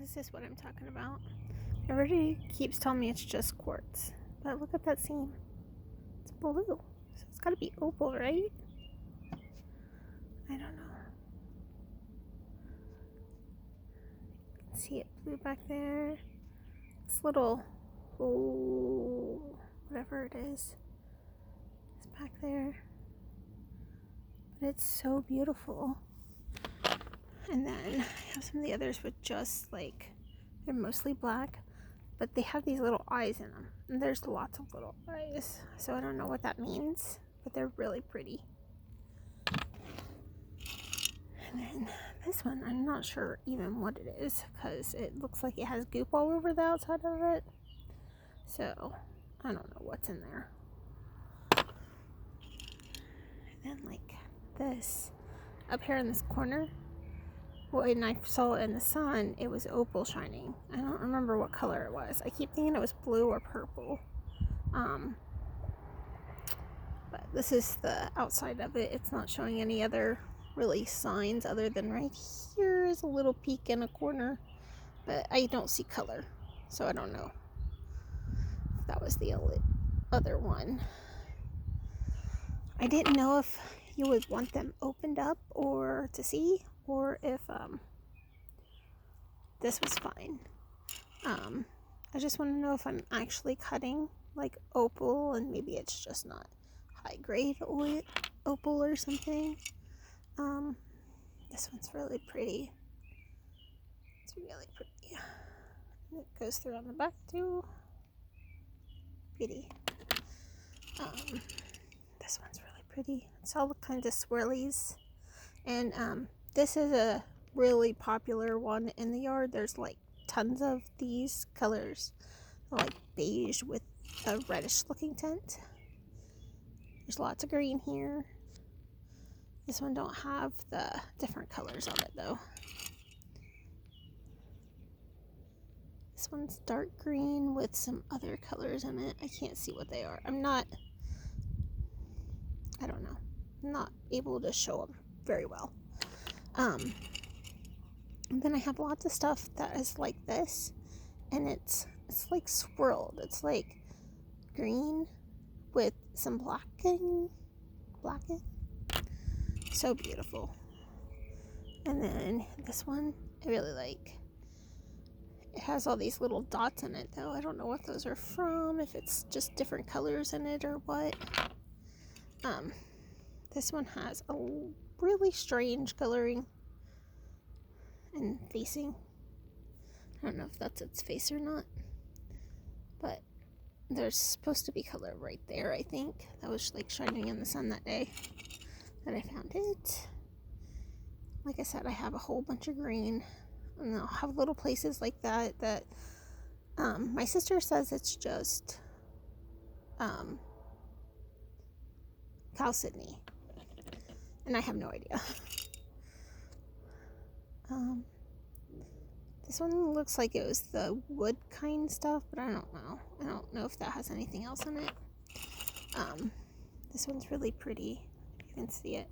This is what I'm talking about. Everybody keeps telling me it's just quartz, but look at that seam. It's blue, so it's gotta be opal, right? I don't know. You can see it blue back there. This little, whatever it is back there. But it's so beautiful. And then I have some of the others with just like, they're mostly black, but they have these little eyes in them. And there's lots of little eyes. So I don't know what that means, but they're really pretty. And then this one, I'm not sure even what it is because it looks like it has goop all over the outside of it. So I don't know what's in there. And then like this up here in this corner, when I saw it in the sun, it was opal shining. I don't remember what color it was. I keep thinking it was blue or purple. But this is the outside of it. It's not showing any other really signs other than right here is a little peak in a corner. But I don't see color, so I don't know if that was the other one. I didn't know if you would want them opened up or to see, or if this was fine. I just want to know if I'm actually cutting like opal and maybe it's just not high grade opal or something. This one's really pretty. It's really pretty. And it goes through on the back too. Pretty. This one's really pretty. It's all kinds of swirlies. And this is a really popular one in the yard. There's like tons of these colors, like beige with a reddish looking tint. There's lots of green here. This one don't have the different colors on it though. This one's dark green with some other colors in it. I can't see what they are. I don't know. I'm not able to show them very well. And then I have lots of stuff that is like this, and it's like swirled. It's like green with some blackened. So beautiful. And then this one I really like. It has all these little dots in it though. I don't know what those are from, if it's just different colors in it or what. This one has a really strange coloring and facing. I don't know if that's its face or not, but there's supposed to be color right there, I think. That was like shining in the sun that day that I found it. Like I said, I have a whole bunch of green, and I'll have little places like that my sister says it's just chalcedony, and I have no idea. This one looks like it was the wood kind stuff, but I don't know. I don't know if that has anything else in it. This one's really pretty. You can see it.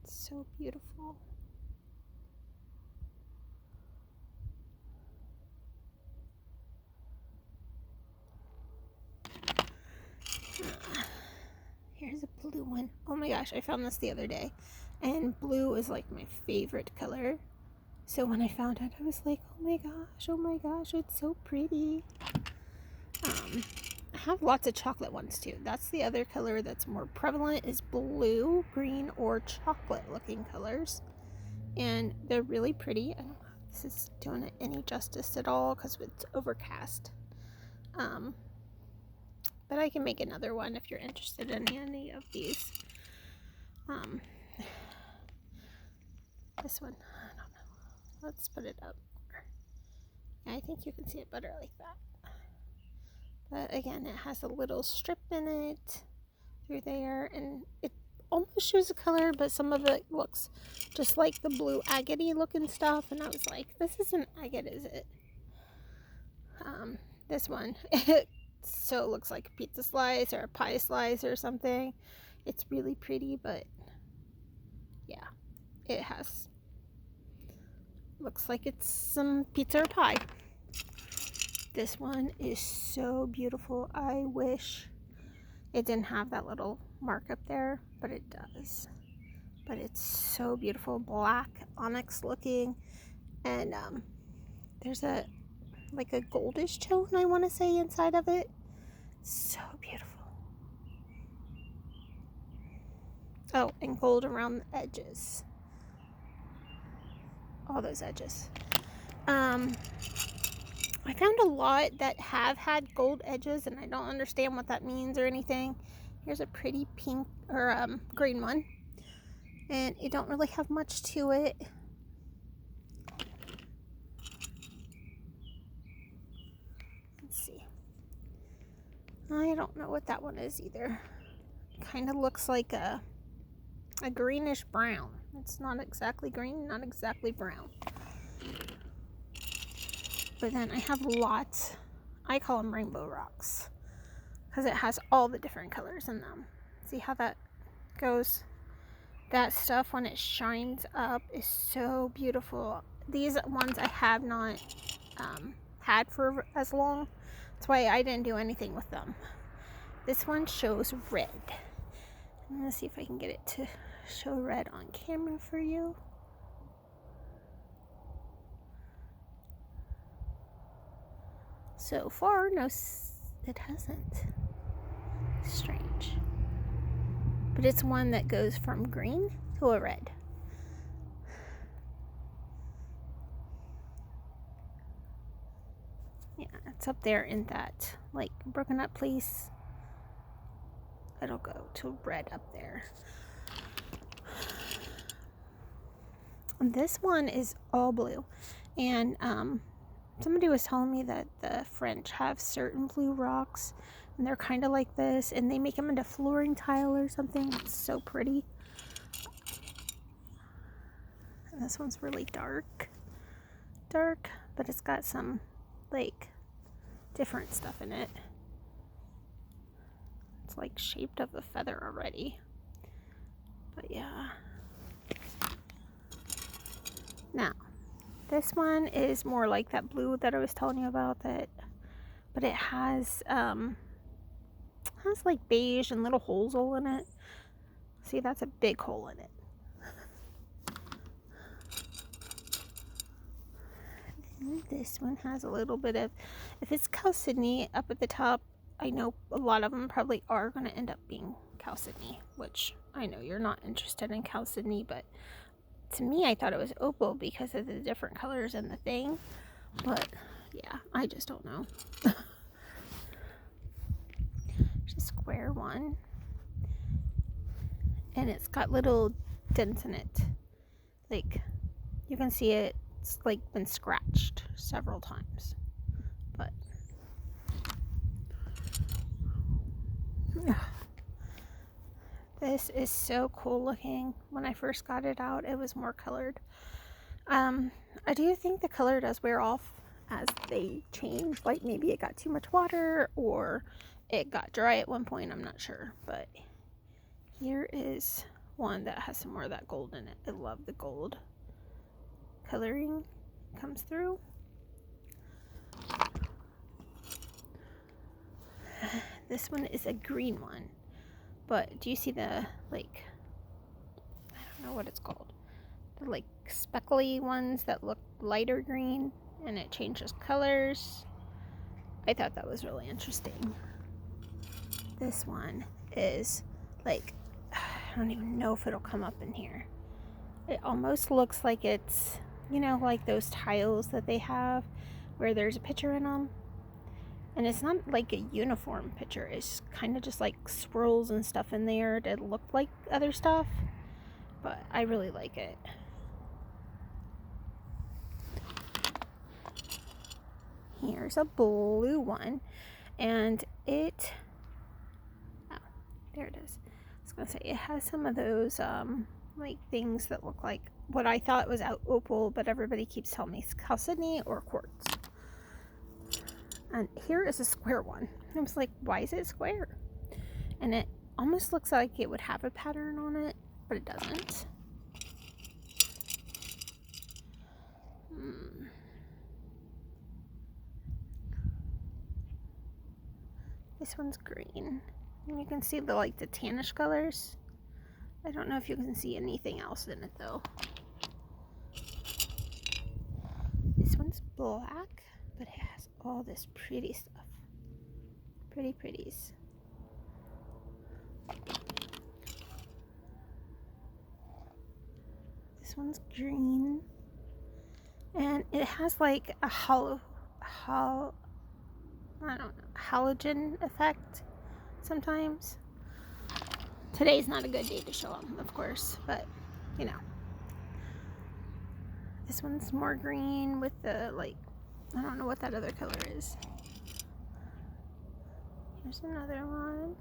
It's so beautiful. Here's a blue one. Oh my gosh, I found this the other day. And blue is like my favorite color. So when I found it, I was like, oh my gosh, it's so pretty. I have lots of chocolate ones too. That's the other color that's more prevalent, is blue, green, or chocolate looking colors. And they're really pretty. I don't know if this is doing it any justice at all because it's overcast. But I can make another one if you're interested in any of these. This one, I don't know. Let's put it up. Yeah, I think you can see it better like that. But again, it has a little strip in it through there, and it almost shows a color, but some of it looks just like the blue agate looking stuff, and I was like, this isn't agate, is it? This one, it so looks like a pizza slice or a pie slice or something. It's really pretty, but yeah, it has looks like it's some pizza or pie. This one is so beautiful. I wish it didn't have that little mark up there, but it does. But it's so beautiful, black onyx looking, and there's a like a goldish tone, I want to say, inside of it. So beautiful. Oh, and gold around the edges. All those edges. I found a lot that have had gold edges, and I don't understand what that means or anything. Here's a pretty pink or green one, and it don't really have much to it. Let's see. I don't know what that one is either. Kind of looks like a greenish brown. It's not exactly green, not exactly brown. But then I have lots, I call them rainbow rocks, because it has all the different colors in them. See how that goes? That stuff, when it shines up, is so beautiful. These ones I have not had for as long. That's why I didn't do anything with them. This one shows red. I'm going to see if I can get it to show red on camera for you. So far, no, it hasn't. Strange. But it's one that goes from green to a red. Yeah, it's up there in that, like, broken up place. It'll go to red up there. This one is all blue. And, somebody was telling me that the French have certain blue rocks, and they're kind of like this, and they make them into flooring tile or something. It's so pretty. And this one's really dark, but it's got some, like, different stuff in it. It's like shaped of a feather already. But yeah. Now, this one is more like that blue that I was telling you about, that, but it has like beige and little holes all in it. See, that's a big hole in it. And this one has a little bit of, if it's chalcedony up at the top, I know a lot of them probably are going to end up being chalcedony, which I know you're not interested in chalcedony, but to me, I thought it was opal because of the different colors in the thing. But yeah, I just don't know. There's a square one, and it's got little dents in it. Like, you can see it's like been scratched several times. But this is so cool looking. When I first got it out, it was more colored. I do think the color does wear off as they change. Like, maybe it got too much water or it got dry at one point. I'm not sure. But here is one that has some more of that gold in it. I love the gold coloring comes through. This one is a green one. But do you see the, like, I don't know what it's called. The, like, speckly ones that look lighter green, and it changes colors. I thought that was really interesting. This one is, like, I don't even know if it'll come up in here. It almost looks like it's, you know, like those tiles that they have where there's a picture in them. And it's not like a uniform picture. It's kind of just like swirls and stuff in there to look like other stuff. But I really like it. Here's a blue one. And it... oh, there it is. I was going to say, it has some of those like things that look like what I thought was opal, but everybody keeps telling me it's chalcedony or quartz. And here is a square one. I was like, why is it square? And it almost looks like it would have a pattern on it, but it doesn't. This one's green. And you can see the like the tannish colors. I don't know if you can see anything else in it though. This one's black, but it has all this pretty stuff. Pretty pretties. This one's green. And it has like a halogen effect sometimes. Today's not a good day to show them, of course, but you know. This one's more green with the like, I don't know what that other color is. Here's another one.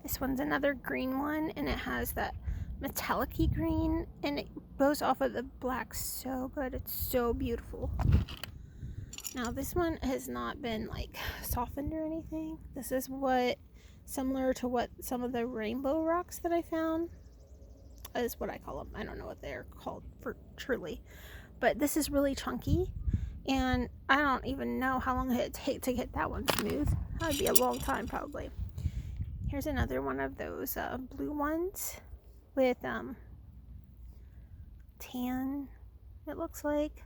This one's another green one, and it has that metallic-y green, and it goes off of the black so good. It's so beautiful. Now this one has not been like softened or anything. This is similar to what some of the rainbow rocks that I found is what I call them. I don't know what they're called for truly, but this is really chunky, and I don't even know how long it'd take to get that one smooth. That would be a long time probably. Here's another one of those blue ones with tan, it looks like.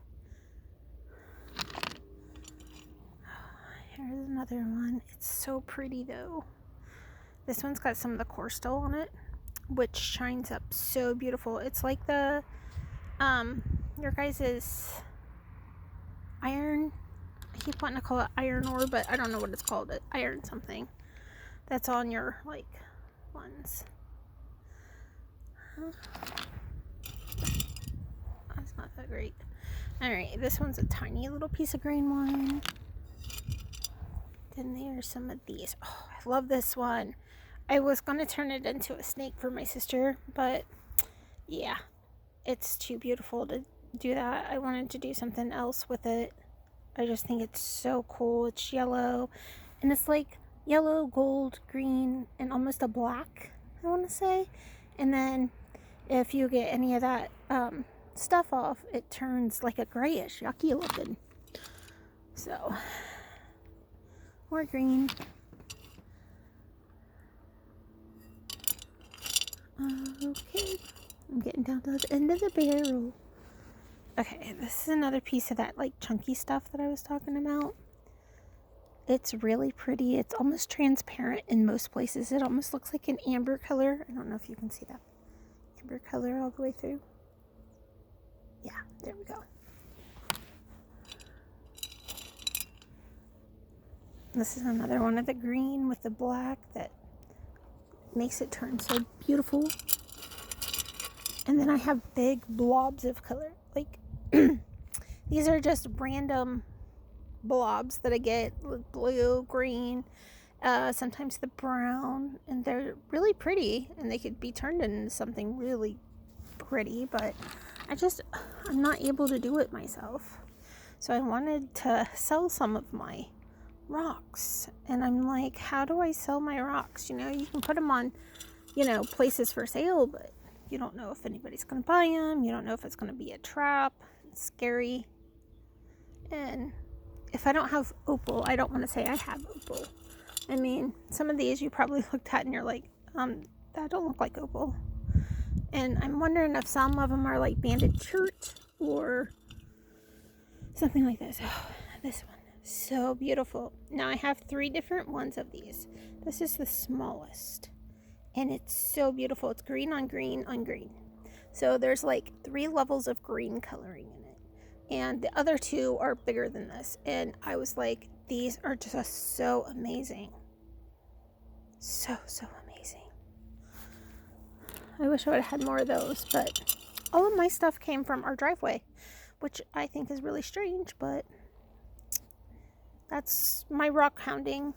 Here's another one. It's so pretty though. This one's got some of the coral on it, which shines up so beautiful. It's like the your guys's iron. I keep wanting to call it iron ore, but I don't know what it's called. Iron something. That's on your like ones. That's not that great. Alright, this one's a tiny little piece of green one. Then there's some of these. Oh, I love this one. I was going to turn it into a snake for my sister, but yeah, it's too beautiful to do that. I wanted to do something else with it. I just think it's so cool. It's yellow, and it's like yellow, gold, green, and almost a black, I want to say. And then if you get any of that stuff off, it turns like a grayish, yucky looking. So, more green. Okay, I'm getting down to the end of the barrel. Okay, this is another piece of that like chunky stuff that I was talking about. It's really pretty. It's almost transparent in most places. It almost looks like an amber color. I don't know if you can see that. Amber color all the way through. Yeah, there we go. This is another one of the green with the black that makes it turn so beautiful. And then I have big blobs of color. Like, these are just random blobs that I get, blue, green, sometimes the brown, and they're really pretty, and they could be turned into something really pretty, but I'm not able to do it myself. So I wanted to sell some of my rocks, and I'm like, how do I sell my rocks? You know, you can put them on, you know, places for sale, but you don't know if anybody's going to buy them. You don't know if it's going to be a trap. It's scary. And if I don't have opal, I don't want to say I have opal. I mean, some of these you probably looked at and you're like, that don't look like opal. And I'm wondering if some of them are like banded chert or something like this. Oh, this one, so beautiful. Now I have 3 different ones of these. This is the smallest, and it's so beautiful. It's green on green on green. So there's like 3 levels of green coloring in it. And the other 2 are bigger than this. And I was like, these are just so amazing. So amazing. I wish I would have had more of those, but all of my stuff came from our driveway, which I think is really strange, but that's my rock hounding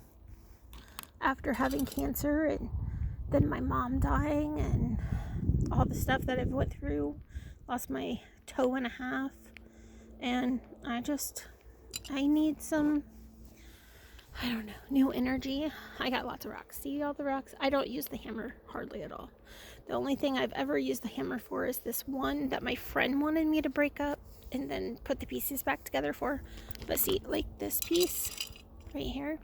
after having cancer and then my mom dying and all the stuff that I've went through. Lost my toe and a half, and I need some I don't know, new energy. I got lots of rocks. See all the rocks? I don't use the hammer hardly at all. The only thing I've ever used the hammer for is this one that my friend wanted me to break up and then put the pieces back together for. But see, like this piece right here,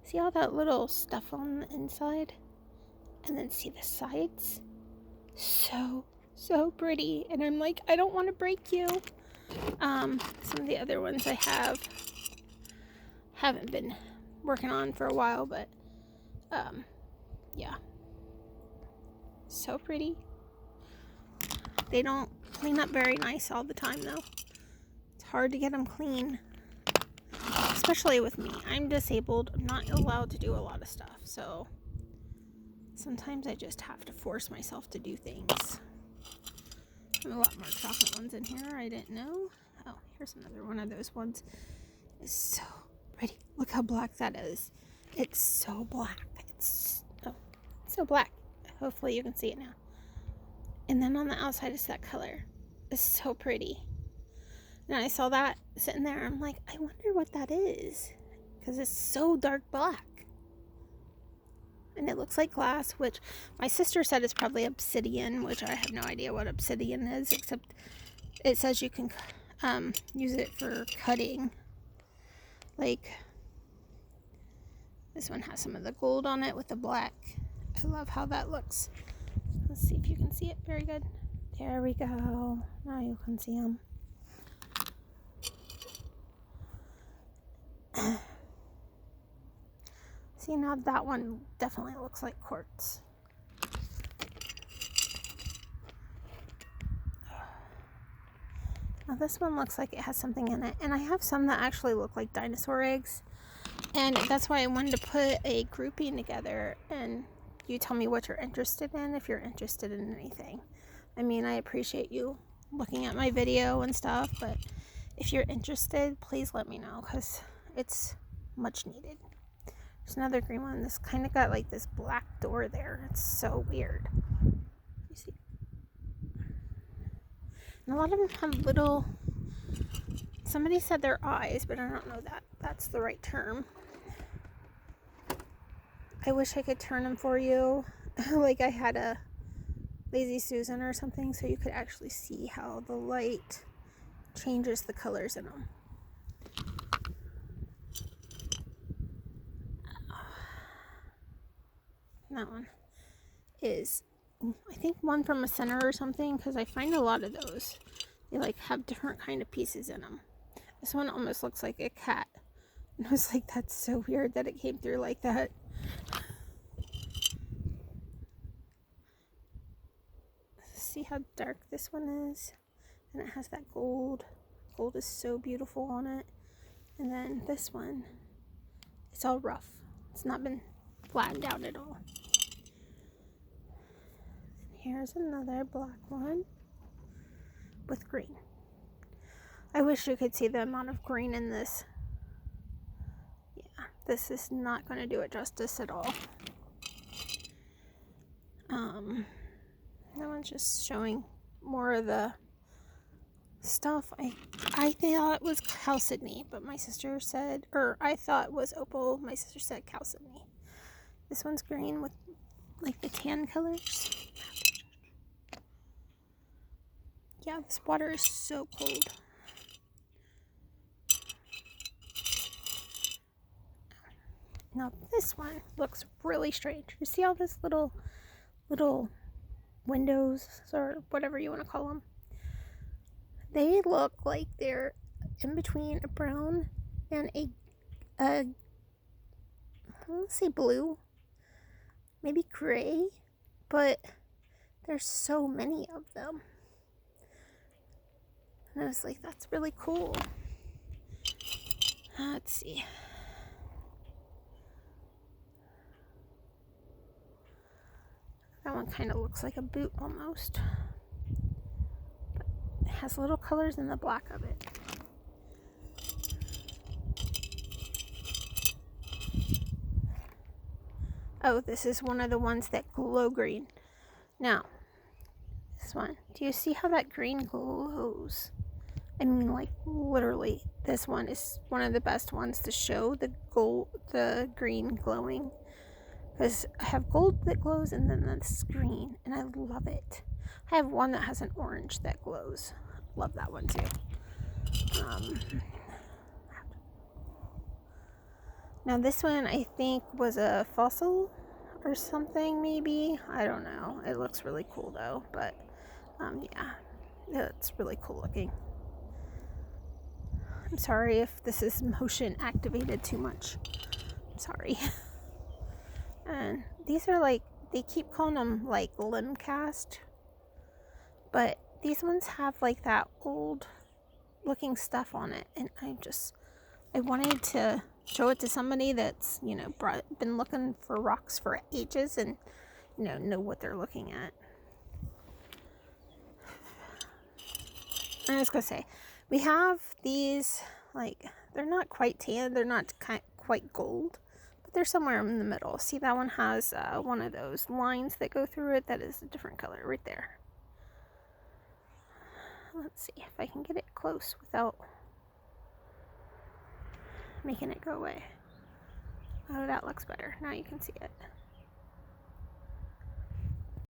see all that little stuff on the inside? And then see the sides? So pretty. And I'm like, I don't want to break you. Some of the other ones I haven't been working on for a while, but yeah, so pretty. They don't clean up very nice all the time though. It's hard to get them clean, especially with me. I'm disabled. I'm not allowed to do a lot of stuff, so sometimes I just have to force myself to do things. There's a lot more chocolate ones in here. I didn't know. Oh, here's another one of those ones. It's so pretty. Look how black that is. It's so black. It's so black. Hopefully you can see it now. And then on the outside is that color. It's so pretty. And I saw that sitting there. I'm like, I wonder what that is. Because it's so dark black. And it looks like glass, which my sister said is probably obsidian, which I have no idea what obsidian is, except it says you can use it for cutting. Like, this one has some of the gold on it with the black. I love how that looks. Let's see if you can see it. Very good. There we go. Now you can see them. See, now that one definitely looks like quartz. Now this one looks like it has something in it. And I have some that actually look like dinosaur eggs. And that's why I wanted to put a grouping together. And you tell me what you're interested in if you're interested in anything. I mean, I appreciate you looking at my video and stuff. But if you're interested, please let me know. Because it's much needed. There's another green one. This kind of got like this black door there. It's so weird. You see? And a lot of them have little... Somebody said they're eyes, but I don't know that that's the right term. I wish I could turn them for you. Like I had a Lazy Susan or something, so you could actually see how the light changes the colors in them. That one is, I think, one from a center or something, because I find a lot of those. They like have different kind of pieces in them. This one almost looks like a cat. And I was like, that's so weird that it came through like that. See how dark this one is? And it has that gold. Gold is so beautiful on it. And then this one, it's all rough. It's not been flattened out at all. Here's another black one with green. I wish you could see the amount of green in this. Yeah, this is not going to do it justice at all. That one's just showing more of the stuff. I thought it was chalcedony, but my sister said, or I thought it was opal. My sister said chalcedony. This one's green with like the tan colors. Yeah, this water is so cold. Now this one looks really strange. You see all this little windows or whatever you want to call them? They look like they're in between a brown and a let's say blue, maybe gray, but there's so many of them. And I was like, that's really cool. Let's see. That one kind of looks like a boot almost. But it has little colors in the black of it. Oh, this is one of the ones that glow green. Now, this one. Do you see how that green glows? I mean, like, literally, this one is one of the best ones to show the green glowing. Because I have gold that glows and then this green, and I love it. I have one that has an orange that glows. Love that one too. Now this one I think was a fossil or something, maybe. I don't know. It looks really cool though, but yeah, it's really cool looking. I'm sorry if this is motion activated too much. I'm sorry. And these are like, they keep calling them like limb cast, but these ones have like that old looking stuff on it, and I wanted to show it to somebody that's, you know, been looking for rocks for ages and, you know what they're looking at. I was gonna say, we have these, like, they're not quite tan, they're not quite gold, but they're somewhere in the middle. See, that one has one of those lines that go through it that is a different color right there. Let's see if I can get it close without making it go away. Oh, that looks better. Now you can see it.